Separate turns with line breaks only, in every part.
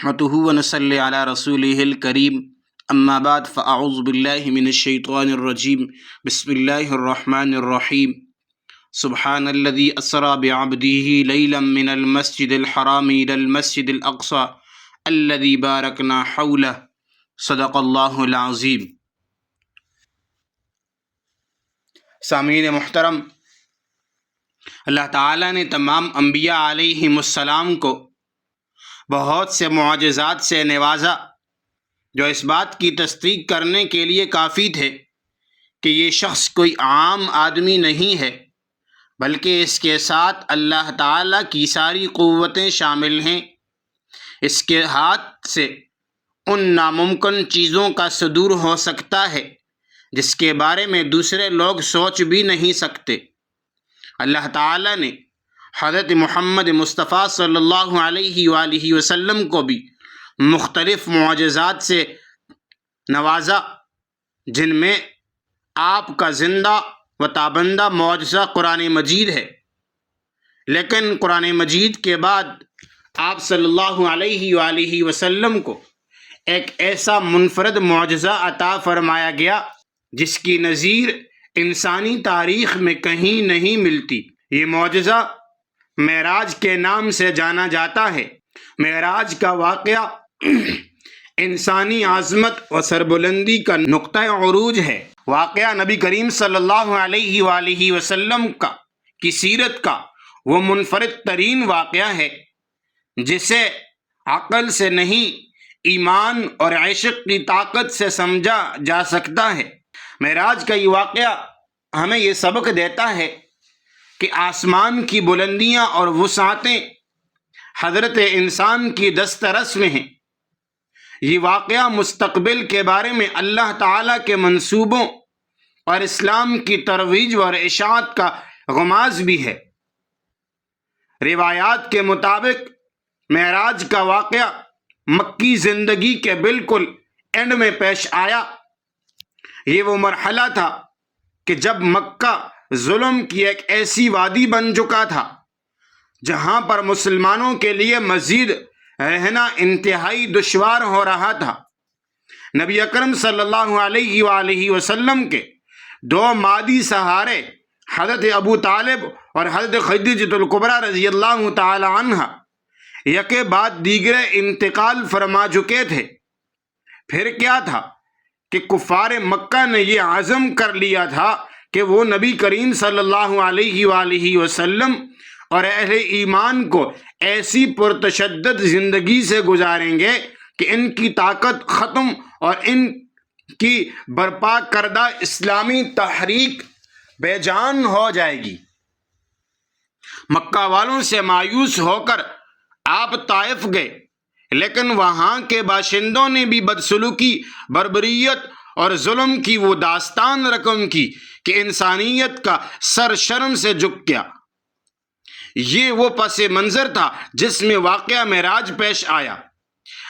نحمده ونصلي على رسوله الكريم اما بعد فاعوذ بالله من الشيطان الرجيم بسم الله الرحمن الرحيم سبحان الذي اسرى بعبده ليلا من المسجد الحرام الى المسجد الاقصى الذي باركنا حوله صدق الله العظيم۔ سامعین محترم، اللہ تعالیٰ نے تمام انبیاء علیہم السلام کو بہت سے معجزات سے نوازا جو اس بات کی تصدیق کرنے کے لیے کافی تھے کہ یہ شخص کوئی عام آدمی نہیں ہے، بلکہ اس کے ساتھ اللہ تعالیٰ کی ساری قوتیں شامل ہیں۔ اس کے ہاتھ سے ان ناممکن چیزوں کا صدور ہو سکتا ہے جس کے بارے میں دوسرے لوگ سوچ بھی نہیں سکتے۔ اللہ تعالیٰ نے حضرت محمد مصطفیٰ صلی اللہ علیہ وآلہ وسلم کو بھی مختلف معجزات سے نوازا، جن میں آپ کا زندہ و تابندہ معجزہ قرآن مجید ہے۔ لیکن قرآن مجید کے بعد آپ صلی اللہ علیہ وآلہ وسلم کو ایک ایسا منفرد معجزہ عطا فرمایا گیا جس کی نظیر انسانی تاریخ میں کہیں نہیں ملتی۔ یہ معجزہ معراج کے نام سے جانا جاتا ہے۔ معراج کا واقعہ انسانی عظمت و سربلندی کا نقطہ عروج ہے۔ واقعہ نبی کریم صلی اللہ علیہ وآلہ وسلم کی سیرت کا وہ منفرد ترین واقعہ ہے جسے عقل سے نہیں، ایمان اور عشق کی طاقت سے سمجھا جا سکتا ہے۔ معراج کا یہ واقعہ ہمیں یہ سبق دیتا ہے کہ آسمان کی بلندیاں اور وسعتیں حضرت انسان کی دسترس میں ہیں۔ یہ واقعہ مستقبل کے بارے میں اللہ تعالیٰ کے منصوبوں اور اسلام کی ترویج اور اشاعت کا غماز بھی ہے۔ روایات کے مطابق معراج کا واقعہ مکی زندگی کے بالکل اینڈ میں پیش آیا۔ یہ وہ مرحلہ تھا کہ جب مکہ ظلم کی ایک ایسی وادی بن چکا تھا جہاں پر مسلمانوں کے لیے مزید رہنا انتہائی دشوار ہو رہا تھا۔ نبی اکرم صلی اللہ علیہ وآلہ وسلم کے دو مادی سہارے حضرت ابو طالب اور حضرت خدیجہ الکبریٰ رضی اللہ تعالی عنہ یکے بعد دیگرے انتقال فرما چکے تھے۔ پھر کیا تھا کہ کفار مکہ نے یہ عزم کر لیا تھا کہ وہ نبی کریم صلی اللہ علیہ وآلہ وسلم اور اہل ایمان کو ایسی پرتشدد زندگی سے گزاریں گے کہ ان کی طاقت ختم اور ان کی برپا کردہ اسلامی تحریک بے جان ہو جائے گی۔ مکہ والوں سے مایوس ہو کر آپ طائف گئے، لیکن وہاں کے باشندوں نے بھی بدسلوکی، بربریت اور ظلم کی وہ داستان رقم کی کہ انسانیت کا سر شرم سے جھک گیا۔ یہ وہ پس منظر تھا جس میں واقعہ معراج پیش آیا،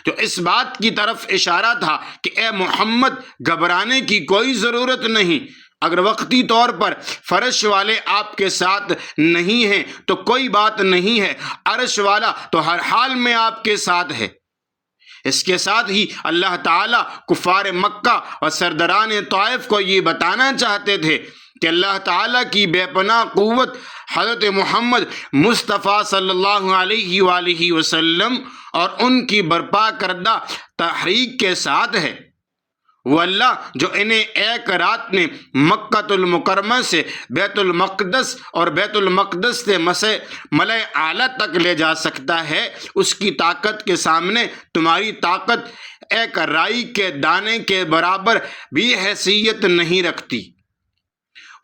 جو اس بات کی طرف اشارہ تھا کہ اے محمد، گھبرانے کی کوئی ضرورت نہیں۔ اگر وقتی طور پر فرش والے آپ کے ساتھ نہیں ہیں تو کوئی بات نہیں ہے، عرش والا تو ہر حال میں آپ کے ساتھ ہے۔ اس کے ساتھ ہی اللہ تعالیٰ کفار مکہ اور سرداران طائف کو یہ بتانا چاہتے تھے کہ اللہ تعالیٰ کی بے پناہ قوت حضرت محمد مصطفیٰ صلی اللہ علیہ وآلہ وسلم اور ان کی برپا کردہ تحریک کے ساتھ ہے۔ وہ اللہ جو انہیں ایک رات میں مکہ المکرمہ سے بیت المقدس اور بیت المقدس سے ملأ اعلیٰ تک لے جا سکتا ہے، اس کی طاقت کے سامنے تمہاری طاقت ایک رائی کے دانے کے برابر بھی حیثیت نہیں رکھتی۔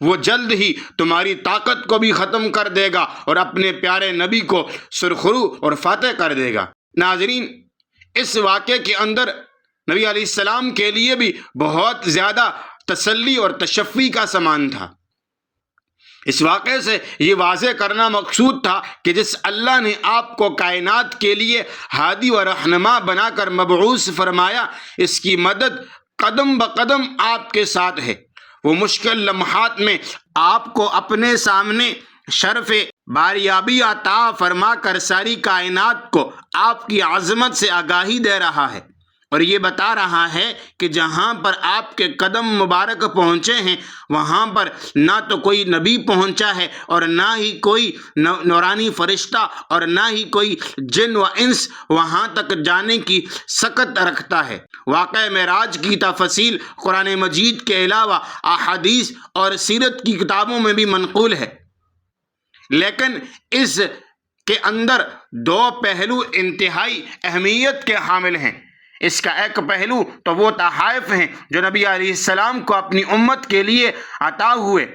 وہ جلد ہی تمہاری طاقت کو بھی ختم کر دے گا اور اپنے پیارے نبی کو سرخرو اور فاتح کر دے گا۔ ناظرین، اس واقعے کے اندر نبی علیہ السلام کے لیے بھی بہت زیادہ تسلی اور تشفی کا سامان تھا۔ اس واقعے سے یہ واضح کرنا مقصود تھا کہ جس اللہ نے آپ کو کائنات کے لیے ہادی و رہنما بنا کر مبعوث فرمایا، اس کی مدد قدم بقدم آپ کے ساتھ ہے۔ وہ مشکل لمحات میں آپ کو اپنے سامنے شرف باریابی عطا فرما کر ساری کائنات کو آپ کی عظمت سے آگاہی دے رہا ہے، اور یہ بتا رہا ہے کہ جہاں پر آپ کے قدم مبارک پہنچے ہیں وہاں پر نہ تو کوئی نبی پہنچا ہے، اور نہ ہی کوئی نورانی فرشتہ، اور نہ ہی کوئی جن و انس وہاں تک جانے کی سکت رکھتا ہے۔ واقعہ معراج کی تفصیل قرآن مجید کے علاوہ احادیث اور سیرت کی کتابوں میں بھی منقول ہے، لیکن اس کے اندر دو پہلو انتہائی اہمیت کے حامل ہیں۔ اس کا ایک پہلو تو وہ تحائف ہیں جو نبی علیہ السلام کو اپنی امت کے لیے عطا ہوئے،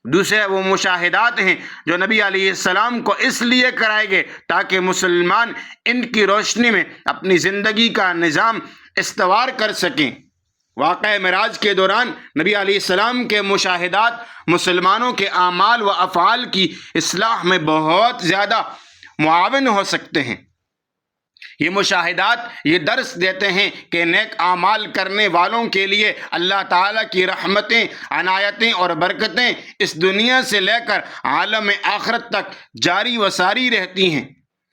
دوسرے وہ مشاہدات ہیں جو نبی علیہ السلام کو اس لیے کرائے گئے تاکہ مسلمان ان کی روشنی میں اپنی زندگی کا نظام استوار کر سکیں۔ واقعہ معراج کے دوران نبی علیہ السلام کے مشاہدات مسلمانوں کے اعمال و افعال کی اصلاح میں بہت زیادہ معاون ہو سکتے ہیں۔ یہ مشاہدات یہ درس دیتے ہیں کہ نیک اعمال کرنے والوں کے لیے اللہ تعالیٰ کی رحمتیں، عنایتیں اور برکتیں اس دنیا سے لے کر عالم آخرت تک جاری و ساری رہتی ہیں،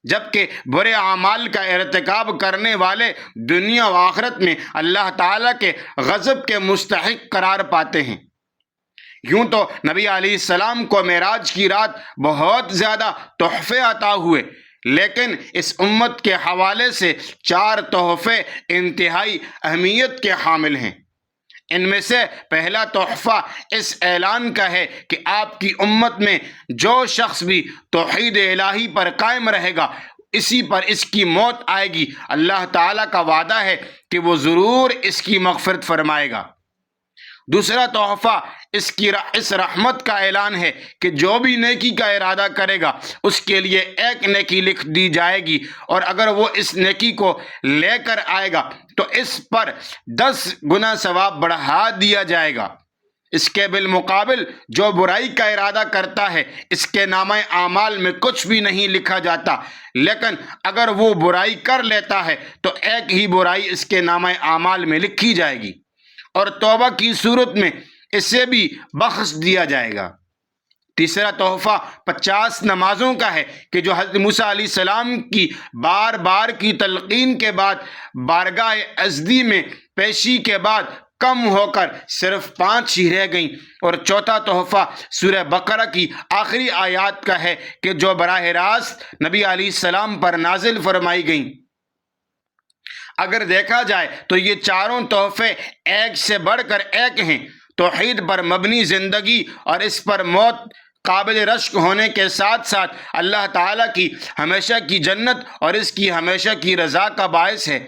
جبکہ برے اعمال کا ارتکاب کرنے والے دنیا و آخرت میں اللہ تعالیٰ کے غضب کے مستحق قرار پاتے ہیں۔ یوں تو نبی علیہ السلام کو معراج کی رات بہت زیادہ تحفے عطا ہوئے، لیکن اس امت کے حوالے سے 4 تحفے انتہائی اہمیت کے حامل ہیں۔ ان میں سے پہلا تحفہ اس اعلان کا ہے کہ آپ کی امت میں جو شخص بھی توحید الہی پر قائم رہے گا اسی پر اس کی موت آئے گی، اللہ تعالیٰ کا وعدہ ہے کہ وہ ضرور اس کی مغفرت فرمائے گا۔ دوسرا تحفہ اس رحمت کا اعلان ہے کہ جو بھی نیکی کا ارادہ کرے گا اس کے لیے 1 نیکی لکھ دی جائے گی، اور اگر وہ اس نیکی کو لے کر آئے گا تو اس پر 10 گنا ثواب بڑھا دیا جائے گا۔ اس کے بالمقابل جو برائی کا ارادہ کرتا ہے اس کے نامہ اعمال میں کچھ بھی نہیں لکھا جاتا، لیکن اگر وہ برائی کر لیتا ہے تو 1 ہی برائی اس کے نامہ اعمال میں لکھی جائے گی، اور توبہ کی صورت میں اسے بھی بخش دیا جائے گا۔ تیسرا تحفہ 50 نمازوں کا ہے کہ جو حضرت موسیٰ علیہ السلام کی بار بار کی تلقین کے بعد بارگاہ ازدی میں پیشی کے بعد کم ہو کر صرف 5 ہی رہ گئیں، اور چوتھا تحفہ سورہ بقرہ کی آخری آیات کا ہے کہ جو براہ راست نبی علیہ السلام پر نازل فرمائی گئیں۔ اگر دیکھا جائے تو یہ چاروں تحفے ایک سے بڑھ کر ایک ہیں۔ توحید پر مبنی زندگی اور اس پر موت قابل رشک ہونے کے ساتھ ساتھ اللہ تعالیٰ کی ہمیشہ کی جنت اور اس کی ہمیشہ کی رضا کا باعث ہے۔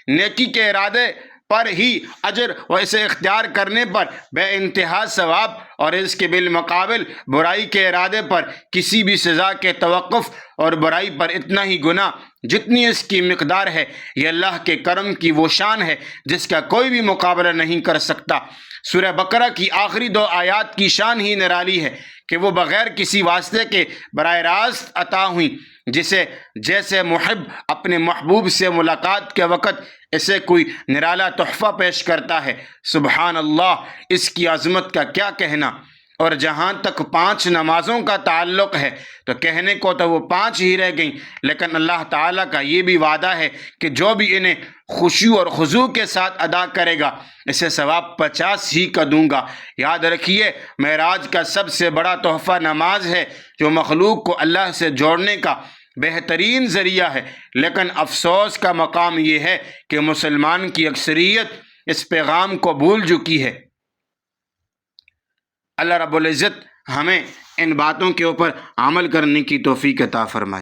نیکی کے ارادے پر ہی اجر و اسے اختیار کرنے پر بے انتہا ثواب، اور اس کے بالمقابل برائی کے ارادے پر کسی بھی سزا کے توقف اور برائی پر اتنا ہی گناہ جتنی اس کی مقدار ہے۔ یہ اللہ کے کرم کی وہ شان ہے جس کا کوئی بھی مقابلہ نہیں کر سکتا۔ سورہ بقرہ کی آخری 2 آیات کی شان ہی نرالی ہے کہ وہ بغیر کسی واسطے کے براہ راست عطا ہوئیں، جیسے محب اپنے محبوب سے ملاقات کے وقت اسے کوئی نرالا تحفہ پیش کرتا ہے۔ سبحان اللہ، اس کی عظمت کا کیا کہنا۔ اور جہاں تک 5 نمازوں کا تعلق ہے تو کہنے کو تو وہ 5 ہی رہ گئیں، لیکن اللہ تعالیٰ کا یہ بھی وعدہ ہے کہ جو بھی انہیں خشوع اور خضوع کے ساتھ ادا کرے گا اسے ثواب 50 ہی کا دوں گا۔ یاد رکھیے، معراج کا سب سے بڑا تحفہ نماز ہے جو مخلوق کو اللہ سے جوڑنے کا بہترین ذریعہ ہے، لیکن افسوس کا مقام یہ ہے کہ مسلمان کی اکثریت اس پیغام کو بھول چکی ہے۔ اللہ رب العزت ہمیں ان باتوں کے اوپر عمل کرنے کی توفیق عطا فرمائے۔